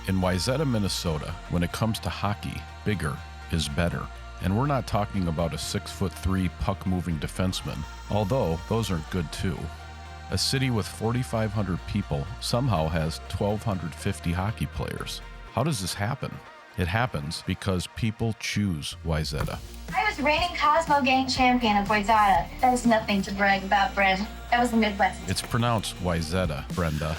In Wayzata, Minnesota, when it comes to hockey, bigger is better. And we're not talking about a 6'3" puck-moving defenseman, although those are good too. A city with 4,500 people somehow has 1,250 hockey players. How does this happen? It happens because people choose Wayzata. I was reigning Cosmo Gang champion of Wayzata. That is nothing to brag about, Brent. That was the Midwest. It's pronounced Wayzata, Brenda.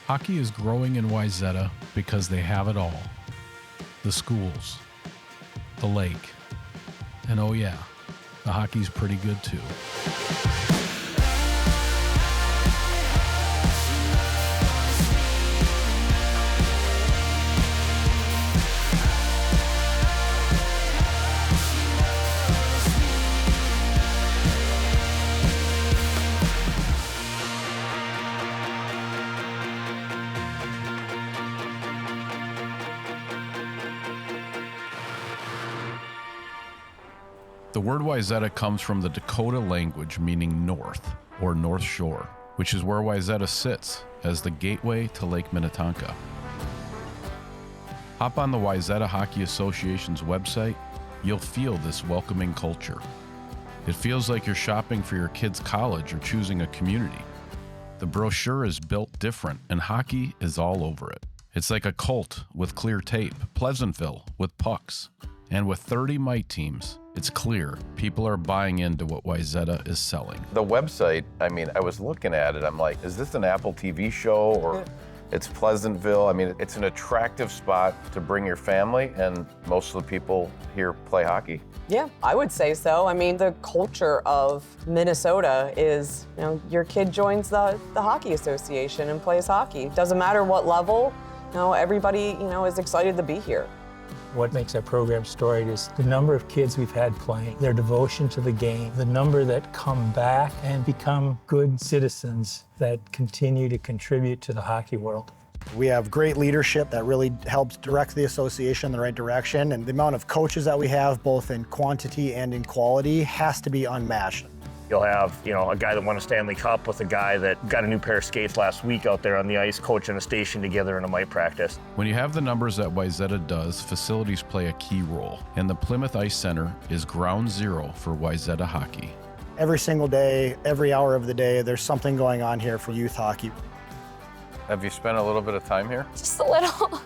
Hockey is growing in Wayzata because they have it all. The schools, the lake, and oh yeah, the hockey's pretty good too. The word Wayzata comes from the Dakota language meaning north, or North Shore, which is where Wayzata sits as the gateway to Lake Minnetonka. Hop on the Wayzata Hockey Association's website, you'll feel this welcoming culture. It feels like you're shopping for your kid's college or choosing a community. The brochure is built different, and hockey is all over it. It's like a cult with clear tape, Pleasantville with pucks, and with 30 Mite teams, it's clear people are buying into what Wayzata is selling. The website, I mean, I was looking at it, I'm like, is this an Apple TV show or it's Pleasantville? I mean, it's an attractive spot to bring your family, and most of the people here play hockey. Yeah, I would say so. I mean, the culture of Minnesota is, your kid joins the hockey association and plays hockey. Doesn't matter what level, everybody, is excited to be here. What makes our program storied is the number of kids we've had playing, their devotion to the game, the number that come back and become good citizens that continue to contribute to the hockey world. We have great leadership that really helps direct the association in the right direction, and the amount of coaches that we have, both in quantity and in quality, has to be unmatched. You'll have, a guy that won a Stanley Cup with a guy that got a new pair of skates last week out there on the ice, coaching a station together in a Mite practice. When you have the numbers that Wayzata does, facilities play a key role, and the Plymouth Ice Center is ground zero for Wayzata hockey. Every single day, every hour of the day, there's something going on here for youth hockey. Have you spent a little bit of time here? Just a little.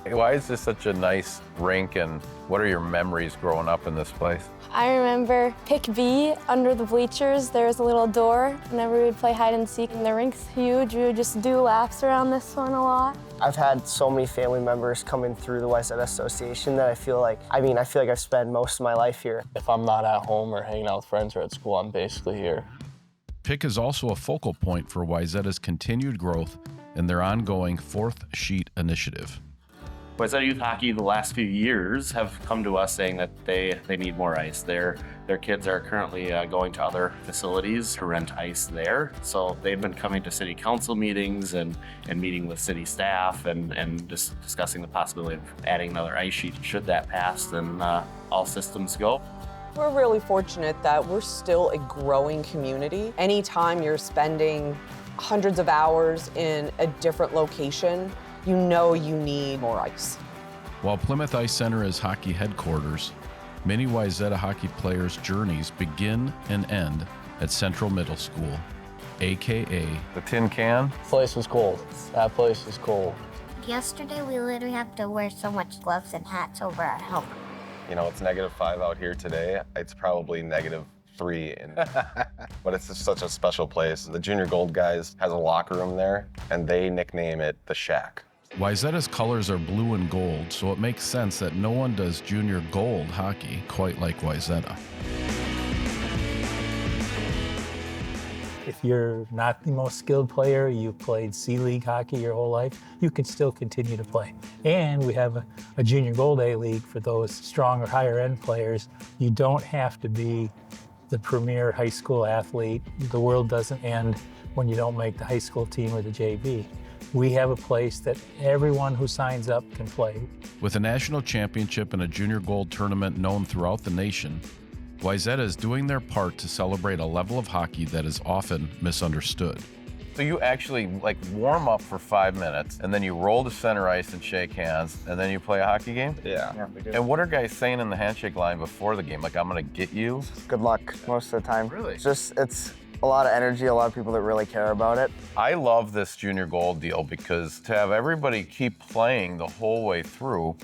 Why is this such a nice rink, and what are your memories growing up in this place? I remember pick B under the bleachers. There was a little door whenever we would play hide and seek, and the rink's huge. We would just do laps around this one a lot. I've had so many family members coming through the Wayzata Association that I feel like I've spent most of my life here. If I'm not at home or hanging out with friends or at school, I'm basically here. PIC is also a focal point for Wayzata's continued growth in their ongoing Fourth Sheet initiative. Wayzata Youth Hockey the last few years have come to us saying that they need more ice. Their kids are currently going to other facilities to rent ice there. So they've been coming to city council meetings and meeting with city staff and just discussing the possibility of adding another ice sheet. Should that pass, then all systems go. We're really fortunate that we're still a growing community. Anytime you're spending hundreds of hours in a different location, you need more ice. While Plymouth Ice Center is hockey headquarters, many Wayzata hockey players' journeys begin and end at Central Middle School, AKA the Tin Can. This place was cold. That place was cold. Yesterday, we literally have to wear so much gloves and hats over our helmet. It's -5 out here today. It's probably -3 but it's just such a special place. The Junior Gold guys has a locker room there, and they nickname it the Shack. Wayzata's colors are blue and gold, so it makes sense that no one does Junior Gold hockey quite like Wayzata. If you're not the most skilled player, you've played C-League hockey your whole life, you can still continue to play. And we have a Junior Gold A League for those strong or higher end players. You don't have to be the premier high school athlete. The world doesn't end when you don't make the high school team or the JV. We have a place that everyone who signs up can play. With a national championship and a junior gold tournament known throughout the nation, Wayzata is doing their part to celebrate a level of hockey that is often misunderstood. So you actually like warm up for 5 minutes, and then you roll to center ice and shake hands, and then you play a hockey game? Yeah. And what are guys saying in the handshake line before the game? Like, I'm gonna get you? Good luck most of the time. Really? It's a lot of energy, a lot of people that really care about it. I love this junior gold deal because to have everybody keep playing the whole way through,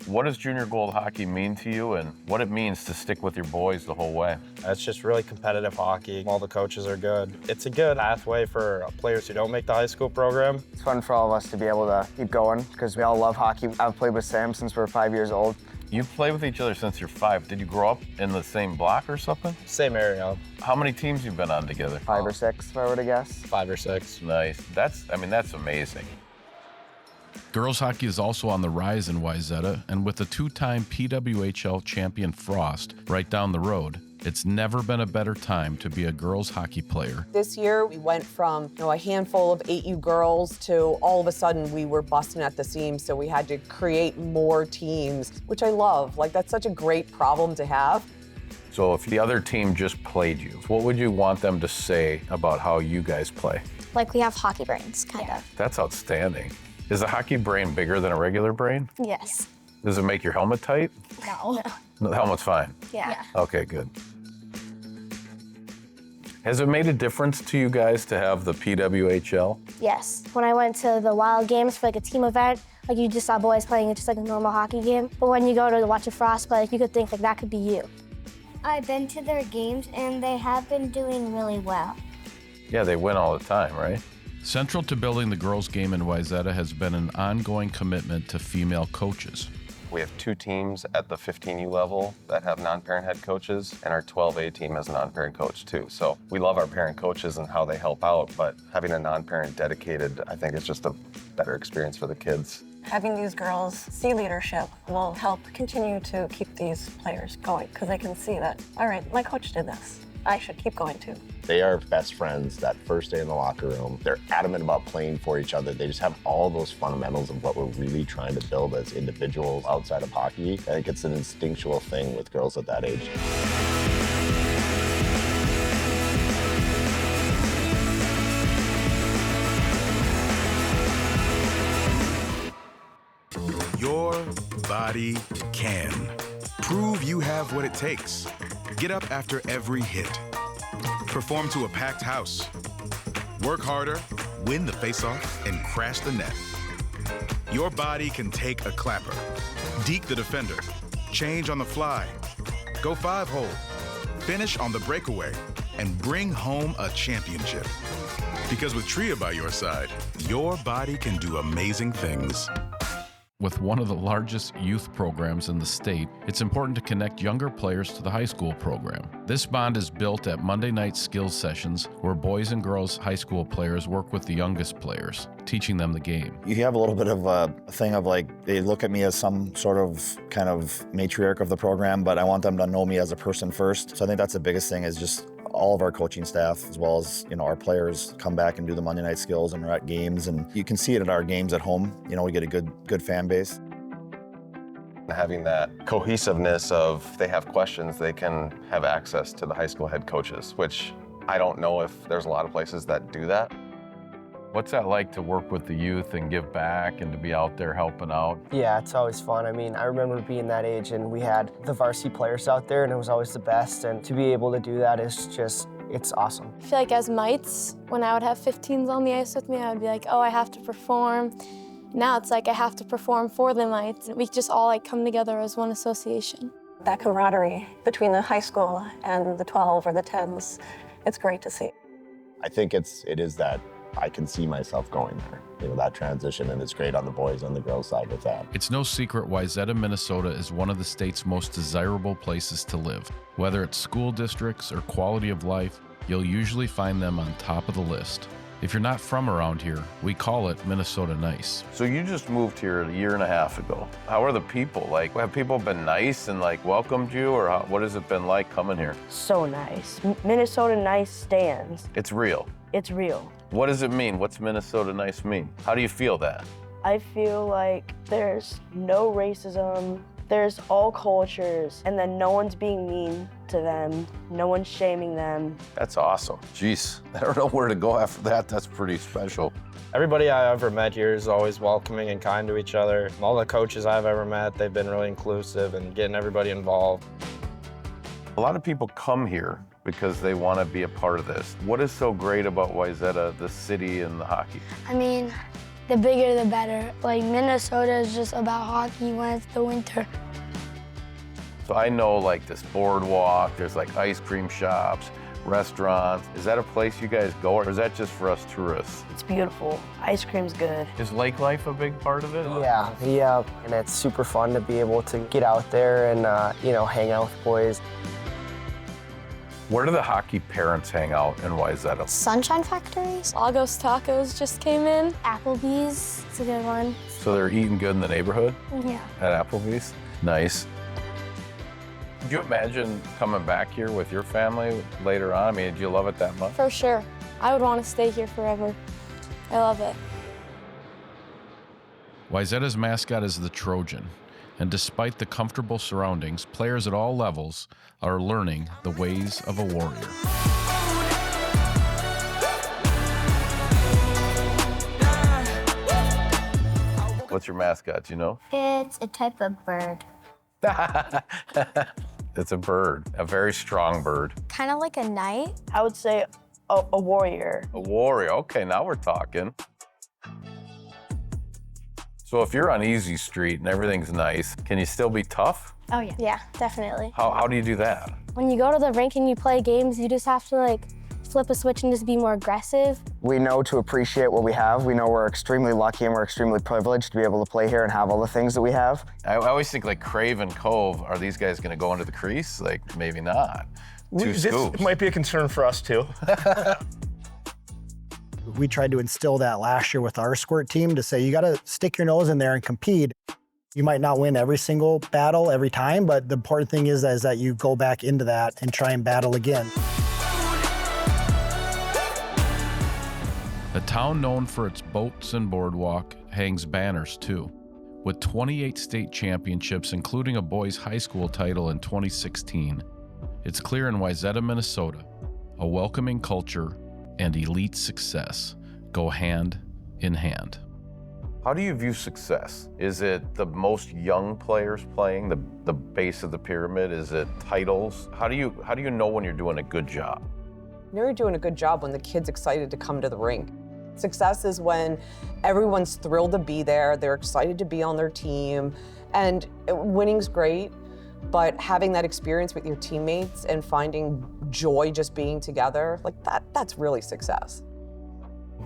what does junior gold hockey mean to you and what it means to stick with your boys the whole way? It's just really competitive hockey. All the coaches are good. It's a good pathway for players who don't make the high school program. It's fun for all of us to be able to keep going because we all love hockey. I've played with Sam since we were 5 years old. You've played with each other since you're 5. Did you grow up in the same block or something? Same area. How many teams you been on together? 5 or 6, if I were to guess. 5 or 6. Nice. That's amazing. Girls hockey is also on the rise in Wayzata, and with the two-time PWHL champion Frost right down the road, it's never been a better time to be a girls hockey player. This year, we went from a handful of 8U girls to all of a sudden we were busting at the seams, so we had to create more teams, which I love. Like, that's such a great problem to have. So if the other team just played you, what would you want them to say about how you guys play? Like we have hockey brains, kind of. That's outstanding. Is a hockey brain bigger than a regular brain? Yes. Does it make your helmet tight? No. No, the helmet's fine. Yeah. Okay, good. Has it made a difference to you guys to have the PWHL? Yes. When I went to the Wild Games for like a team event, like you just saw boys playing just like a normal hockey game. But when you go to watch a Frost play, like you could think like that could be you. I've been to their games and they have been doing really well. Yeah, they win all the time, right? Central to building the girls' game in Wayzata has been an ongoing commitment to female coaches. We have 2 teams at the 15U level that have non-parent head coaches, and our 12A team has a non-parent coach too. So we love our parent coaches and how they help out, but having a non-parent dedicated, I think it's just a better experience for the kids. Having these girls see leadership will help continue to keep these players going because they can see that, all right, my coach did this. I should keep going too. They are best friends that first day in the locker room. They're adamant about playing for each other. They just have all those fundamentals of what we're really trying to build as individuals outside of hockey. I think it's an instinctual thing with girls at that age. Your body can. Prove you have what it takes. Get up after every hit. Perform to a packed house. Work harder, win the faceoff, and crash the net. Your body can take a clapper, deke the defender, change on the fly, go 5-hole, finish on the breakaway, and bring home a championship. Because with Tria by your side, your body can do amazing things. With one of the largest youth programs in the state, it's important to connect younger players to the high school program. This bond is built at Monday night skills sessions where boys and girls high school players work with the youngest players, teaching them the game. You have a little bit of a thing of like, they look at me as some sort of kind of matriarch of the program, but I want them to know me as a person first. So I think that's the biggest thing is just all of our coaching staff, as well as, our players come back and do the Monday night skills and we're at games, and you can see it at our games at home. We get a good fan base. Having that cohesiveness of if they have questions, they can have access to the high school head coaches, which I don't know if there's a lot of places that do that. What's that like to work with the youth and give back and to be out there helping out? Yeah, it's always fun. I mean, I remember being that age and we had the varsity players out there and it was always the best. And to be able to do that is just, it's awesome. I feel like as Mites, when I would have 15s on the ice with me, I would be like, oh, I have to perform. Now it's like I have to perform for the Mites. We just all come together as one association. That camaraderie between the high school and the 12 or the 10s, it's great to see. I think it is that I can see myself going there, that transition, and it's great on the boys and the girls side with that. It's no secret Wayzata, Minnesota is one of the state's most desirable places to live. Whether it's school districts or quality of life, you'll usually find them on top of the list. If you're not from around here, we call it Minnesota nice. So you just moved here a year and a half ago. How are the people? Like, have people been nice and like welcomed you, or what has it been like coming here? So nice. Minnesota nice stands. It's real. It's real. What does it mean? What's Minnesota nice mean? How do you feel that? I feel like there's no racism, there's all cultures, and then no one's being mean to them, no one's shaming them. That's awesome. Jeez, I don't know where to go after that. That's pretty special. Everybody I ever met here is always welcoming and kind to each other. All the coaches I've ever met, they've been really inclusive and getting everybody involved. A lot of people come here because they want to be a part of this. What is so great about Wayzata, the city, and the hockey? I mean, the bigger the better. Like, Minnesota is just about hockey when it's the winter. So I know like this boardwalk, there's like ice cream shops, restaurants. Is that a place you guys go, or is that just for us tourists? It's beautiful. Ice cream's good. Is lake life a big part of it? Yeah, and it's super fun to be able to get out there and, hang out with boys. Where do the hockey parents hang out in Wayzata? Sunshine Factories. Lagos Tacos just came in. Applebee's, it's a good one. So they're eating good in the neighborhood? Yeah. At Applebee's? Nice. Could you imagine coming back here with your family later on? I mean, do you love it that much? For sure. I would want to stay here forever. I love it. Wayzata's mascot is the Trojan, and despite the comfortable surroundings, players at all levels are learning the ways of a warrior. What's your mascot, do you know? It's a type of bird. It's a bird, a very strong bird. Kind of like a knight. I would say a warrior. A warrior, okay, now we're talking. So if you're on Easy Street and everything's nice, can you still be tough? Oh, yeah. Yeah, definitely. How do you do that? When you go to the rink and you play games, you just have to flip a switch and just be more aggressive. We know to appreciate what we have. We know we're extremely lucky and we're extremely privileged to be able to play here and have all the things that we have. I always think like Crave and Cove, are these guys gonna go into the crease? Like, maybe not. Two scoops. This might be a concern for us too. We tried to instill that last year with our squirt team to say, you gotta stick your nose in there and compete. You might not win every single battle every time, but the important thing is that you go back into that and try and battle again. A town known for its boats and boardwalk hangs banners too. With 28 state championships, including a boys' high school title in 2016, it's clear in Wayzata, Minnesota, a welcoming culture and elite success go hand in hand. How do you view success? Is it the most young players playing, the base of the pyramid? Is it titles? How do you know when you're doing a good job? You're doing a good job when the kid's excited to come to the rink. Success is when everyone's thrilled to be there, they're excited to be on their team, and winning's great, but having that experience with your teammates and finding joy just being together, that's really success.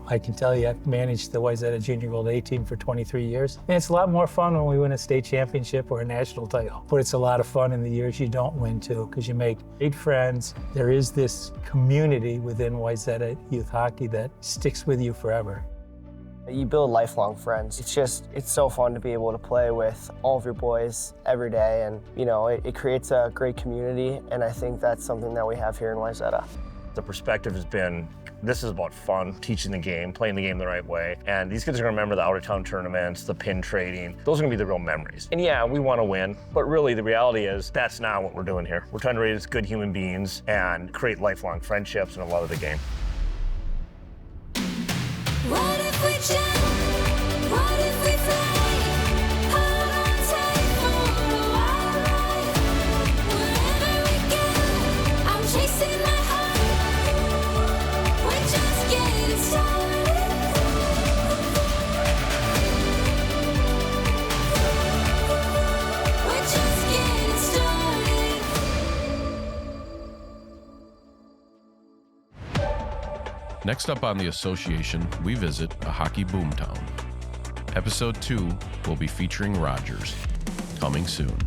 I can tell you, I've managed the Wayzata Junior Gold A team for 23 years. And it's a lot more fun when we win a state championship or a national title. But it's a lot of fun in the years you don't win too, because you make great friends. There is this community within Wayzata youth hockey that sticks with you forever. You build lifelong friends. It's so fun to be able to play with all of your boys every day, and it creates a great community, and I think that's something that we have here in Wayzata. The perspective has been, this is about fun, teaching the game, playing the game the right way. And these kids are gonna remember the out-of-town tournaments, the pin trading. Those are gonna be the real memories. And yeah, we wanna win, but really the reality is that's not what we're doing here. We're trying to raise good human beings and create lifelong friendships and a love of the game. What if we jump? What if we fly? Hold on tight for a wild ride. Wherever we go, I'm chasing my heart. We're just getting started. We're just getting started. Next up on The Association, we visit a hockey boomtown. Episode 2 will be featuring Rogers, coming soon.